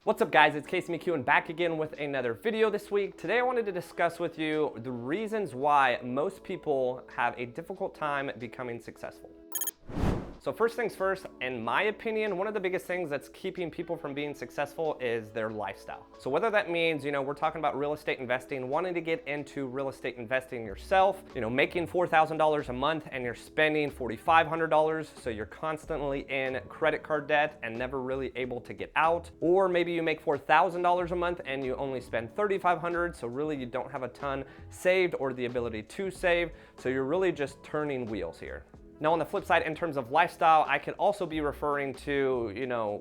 What's up guys, it's McKeown back again with another video this week. Today I wanted to discuss with you the reasons why most people have a difficult time becoming successful. So first things first, in my opinion, one of the biggest things that's keeping people from being successful is their lifestyle. So whether that means, we're talking about real estate investing, wanting to get into real estate investing yourself, making $4,000 a month and you're spending $4,500, so you're constantly in credit card debt and never really able to get out. Or maybe you make $4,000 a month and you only spend $3,500, so really you don't have a ton saved or the ability to save, so you're really just turning wheels here. Now on the flip side, in terms of lifestyle, I could also be referring to,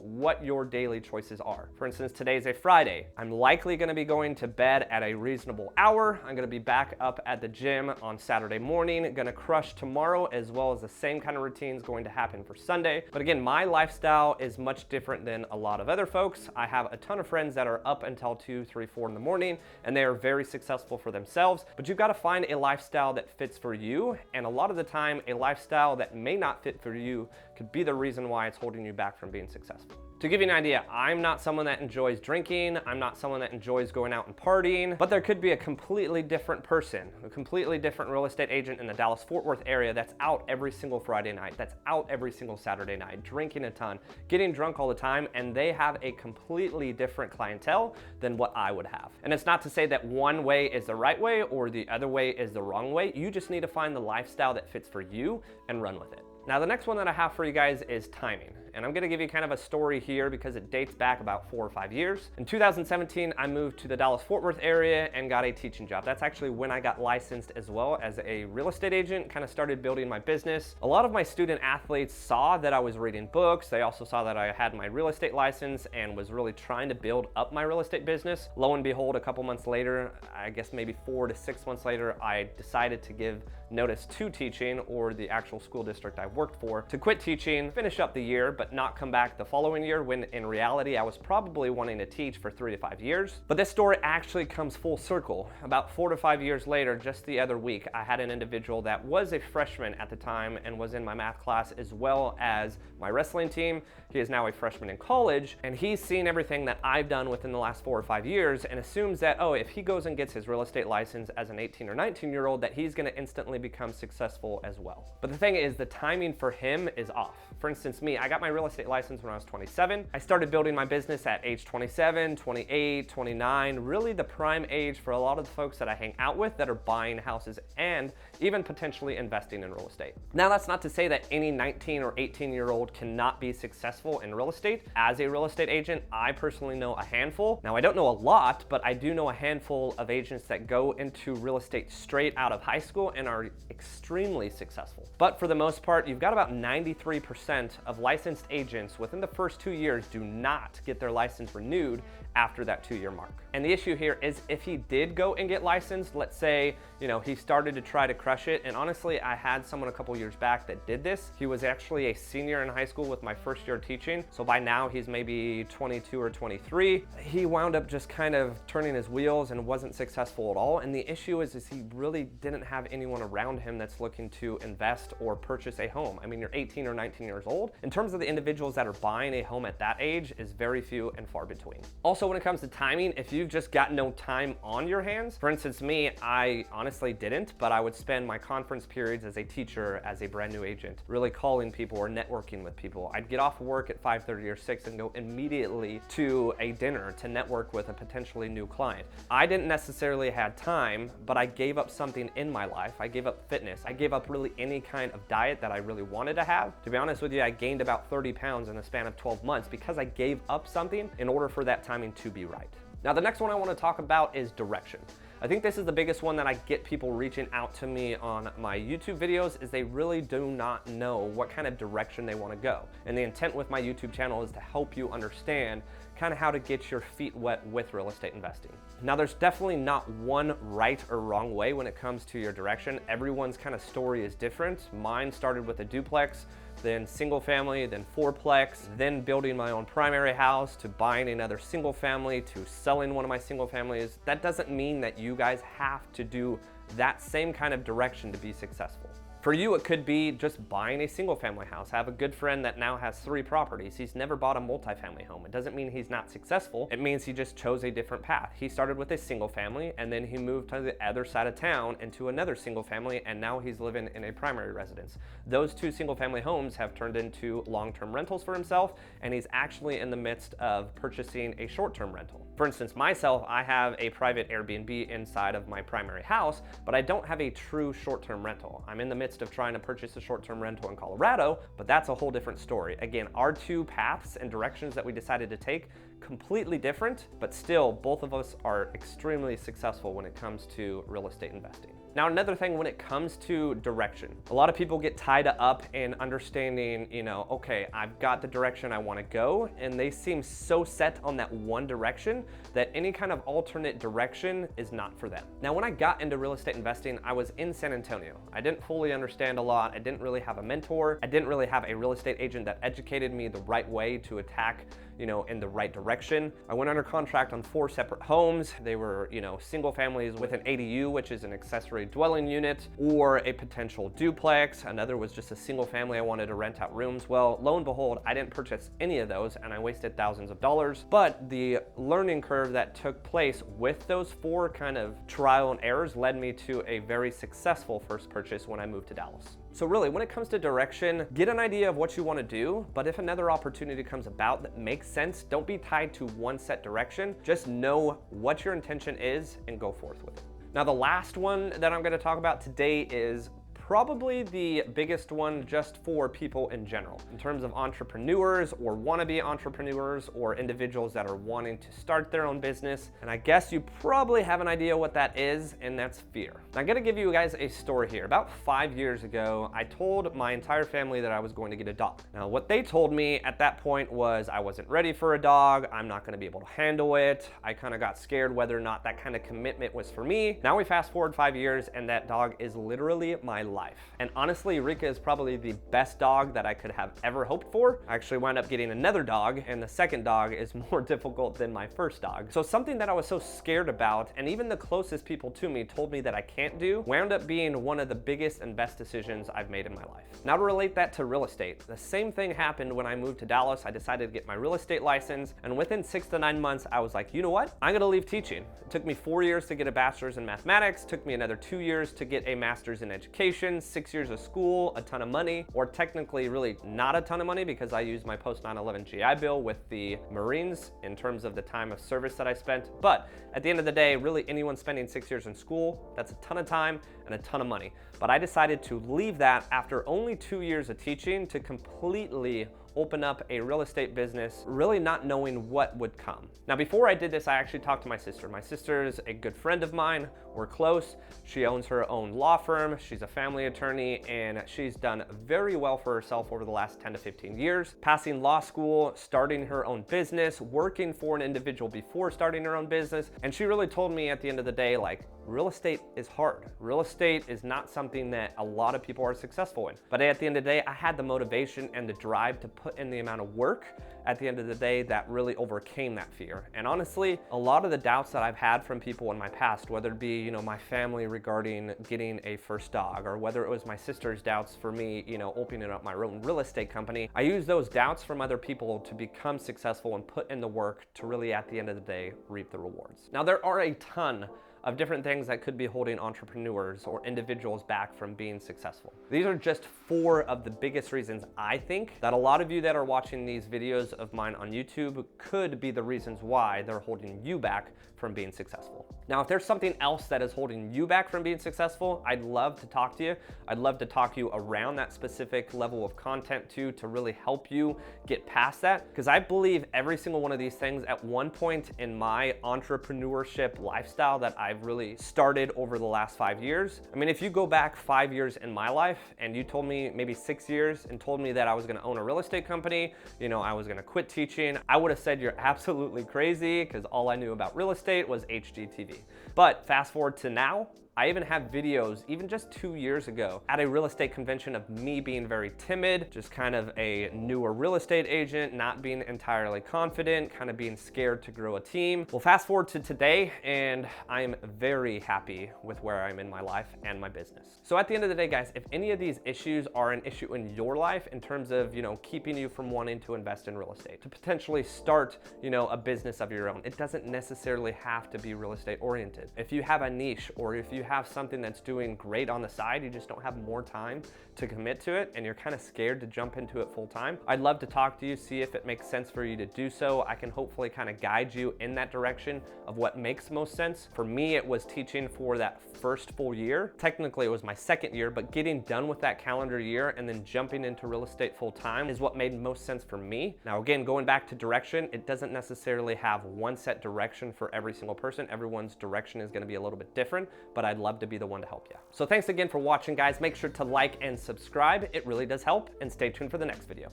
what your daily choices are. For instance, today's a Friday. I'm likely gonna be going to bed at a reasonable hour. I'm gonna be back up at the gym on Saturday morning, gonna crush tomorrow, as well as the same kind of routines going to happen for Sunday. But again, my lifestyle is much different than a lot of other folks. I have a ton of friends that are up until 2, 3, 4 in the morning, and they are very successful for themselves. But you've gotta find a lifestyle that fits for you, and a lot of the time, a lifestyle that may not fit for you could be the reason why it's holding you back from being successful. To give you an idea, I'm not someone that enjoys drinking, I'm not someone that enjoys going out and partying, but there could be a completely different person, a completely different real estate agent in the Dallas-Fort Worth area that's out every single Friday night, that's out every single Saturday night, drinking a ton, getting drunk all the time, and they have a completely different clientele than what I would have. And it's not to say that one way is the right way or the other way is the wrong way. You just need to find the lifestyle that fits for you and run with it. Now, the next one that I have for you guys is timing. And I'm gonna give you kind of a story here because it dates back about 4 or 5 years. In 2017, I moved to the Dallas-Fort Worth area and got a teaching job. That's actually when I got licensed as well as a real estate agent, kind of started building my business. A lot of my student athletes saw that I was reading books. They also saw that I had my real estate license and was really trying to build up my real estate business. Lo and behold, a couple months later, I guess maybe 4 to 6 months later, I decided to give notice to teaching, or the actual school district I worked for, to quit teaching, finish up the year, but not come back the following year, when in reality I was probably wanting to teach for 3 to 5 years. But this story actually comes full circle. About 4 to 5 years later, just the other week, I had an individual that was a freshman at the time and was in my math class as well as my wrestling team. He is now a freshman in college, and he's seen everything that I've done within the last 4 or 5 years and assumes that, oh, if he goes and gets his real estate license as an 18 or 19-year-old, that he's gonna instantly become successful as well. But the thing is, the timing for him is off. For instance, me, I got my real estate license when I was 27. I started building my business at age 27, 28, 29, really the prime age for a lot of the folks that I hang out with that are buying houses and even potentially investing in real estate. Now, that's not to say that any 19 or 18-year-old cannot be successful in real estate. As a real estate agent, I personally know a handful. Now, I don't know a lot, but I do know a handful of agents that go into real estate straight out of high school and are extremely successful. But for the most part, you've got about 93% of licensed agents within the first 2 years do not get their license renewed after that 2-year mark. And the issue here is, if he did go and get licensed, let's say, he started to try to crush it. And honestly, I had someone a couple years back that did this. He was actually a senior in high school with my first year teaching. So by now he's maybe 22 or 23. He wound up just kind of turning his wheels and wasn't successful at all. And the issue is he really didn't have anyone around him that's looking to invest or purchase a home. I mean, you're 18 or 19 years old. In terms of the individuals that are buying a home at that age, is very few and far between. Also, when it comes to timing, if you've just got no time on your hands, for instance, me, I honestly didn't, but I would spend my conference periods as a teacher, as a brand new agent, really calling people or networking with people. I'd get off work at 5:30 or 6 and go immediately to a dinner to network with a potentially new client. I didn't necessarily have time, but I gave up something in my life. I gave up fitness. I gave up really any kind of diet that I really wanted to have. To be honest with you, I gained about 30 pounds in the span of 12 months because I gave up something in order for that timing to be right. Now, the next one I want to talk about is direction. I think this is the biggest one that I get people reaching out to me on my YouTube videos, is they really do not know what kind of direction they want to go. And the intent with my YouTube channel is to help you understand kind of how to get your feet wet with real estate investing. Now, there's definitely not one right or wrong way when it comes to your direction. Everyone's kind of story is different. Mine started with a duplex, then single family, then fourplex, then building my own primary house, to buying another single family, to selling one of my single families. That doesn't mean that you guys have to do that same kind of direction to be successful. For you, it could be just buying a single family house. I have a good friend that now has 3 properties. He's never bought a multifamily home. It doesn't mean he's not successful. It means he just chose a different path. He started with a single family and then he moved to the other side of town into another single family, and now he's living in a primary residence. Those 2 single family homes have turned into long-term rentals for himself, and he's actually in the midst of purchasing a short-term rental. For instance, myself, I have a private Airbnb inside of my primary house, but I don't have a true short-term rental. I'm in the midst of trying to purchase a short-term rental in Colorado, but that's a whole different story. Again, our 2 paths and directions that we decided to take, completely different, but still both of us are extremely successful when it comes to real estate investing. Now, another thing when it comes to direction, a lot of people get tied up in understanding, okay, I've got the direction I want to go, and they seem so set on that one direction that any kind of alternate direction is not for them. Now, when I got into real estate investing, I was in San Antonio. I didn't fully understand a lot. I didn't really have a mentor. I didn't really have a real estate agent that educated me the right way to attack in the right direction. I went under contract on 4 separate homes. They were, single families with an ADU, which is an accessory dwelling unit, or a potential duplex. Another was just a single family I wanted to rent out rooms. Well, lo and behold, I didn't purchase any of those and I wasted thousands of dollars. But the learning curve that took place with those 4 kind of trial and errors led me to a very successful first purchase when I moved to Dallas. So really, when it comes to direction, get an idea of what you want to do, but if another opportunity comes about that makes sense, don't be tied to one set direction. Just know what your intention is and go forth with it. Now, the last one that I'm going to talk about today is probably the biggest one just for people in general, in terms of entrepreneurs or wannabe entrepreneurs or individuals that are wanting to start their own business. And I guess you probably have an idea what that is, and that's fear. Now, I'm gonna give you guys a story here. About 5 years ago, I told my entire family that I was going to get a dog. Now, what they told me at that point was I wasn't ready for a dog. I'm not gonna be able to handle it. I kind of got scared whether or not that kind of commitment was for me. Now we fast forward 5 years and that dog is literally my life. And honestly, Rika is probably the best dog that I could have ever hoped for. I actually wound up getting another dog, and the second dog is more difficult than my first dog. So something that I was so scared about, and even the closest people to me told me that I can't do, wound up being one of the biggest and best decisions I've made in my life. Now, to relate that to real estate, the same thing happened when I moved to Dallas. I decided to get my real estate license, and within 6 to 9 months, I was like, you know what? I'm gonna leave teaching. It took me 4 years to get a bachelor's in mathematics, took me another 2 years to get a master's in education, 6 years of school, a ton of money, or technically really not a ton of money because I used my post 9/11 GI Bill with the Marines in terms of the time of service that I spent. But at the end of the day, really anyone spending 6 years in school, that's a ton of time and a ton of money. But I decided to leave that after only 2 years of teaching to completely open up a real estate business, really not knowing what would come. Now, before I did this, I actually talked to my sister. My sister is a good friend of mine. We're close. She owns her own law firm. She's a family attorney, and she's done very well for herself over the last 10 to 15 years, passing law school, starting her own business, working for an individual before starting her own business. And she really told me at the end of the day, like, real estate is hard. Real estate is not something that a lot of people are successful in. But at the end of the day, I had the motivation and the drive to put in the amount of work at the end of the day that really overcame that fear. And honestly, a lot of the doubts that I've had from people in my past, whether it be, my family regarding getting a first dog, or whether it was my sister's doubts for me, opening up my own real estate company, I use those doubts from other people to become successful and put in the work to really, at the end of the day, reap the rewards. Now, there are a ton of different things that could be holding entrepreneurs or individuals back from being successful. These are just 4 of the biggest reasons I think that a lot of you that are watching these videos of mine on YouTube could be the reasons why they're holding you back from being successful. Now, if there's something else that is holding you back from being successful, I'd love to talk to you. I'd love to talk you around that specific level of content too, to really help you get past that. Because I believe every single one of these things at one point in my entrepreneurship lifestyle that I've really started over the last 5 years. I mean, if you go back 5 years in my life and you told me maybe 6 years and told me that I was gonna own a real estate company, I was gonna quit teaching, I would have said you're absolutely crazy, because all I knew about real estate was HGTV. But fast forward to now, I even have videos, even just 2 years ago, at a real estate convention of me being very timid, just kind of a newer real estate agent, not being entirely confident, kind of being scared to grow a team. Well, fast forward to today, and I am very happy with where I'm in my life and my business. So at the end of the day, guys, if any of these issues are an issue in your life in terms of, keeping you from wanting to invest in real estate, to potentially start, a business of your own, it doesn't necessarily have to be real estate oriented. If you have a niche, or if you have something that's doing great on the side, you just don't have more time to commit to it and you're kind of scared to jump into it full time, I'd love to talk to you, see if it makes sense for you to do so. I can hopefully kind of guide you in that direction of what makes most sense. For me, it was teaching for that first full year. Technically, it was my second year, but getting done with that calendar year and then jumping into real estate full time is what made most sense for me. Now, again, going back to direction, it doesn't necessarily have one set direction for every single person. Everyone's direction is going to be a little bit different, but I'd love to be the one to help you. So thanks again for watching, guys. Make sure to like and subscribe. It really does help, and stay tuned for the next video.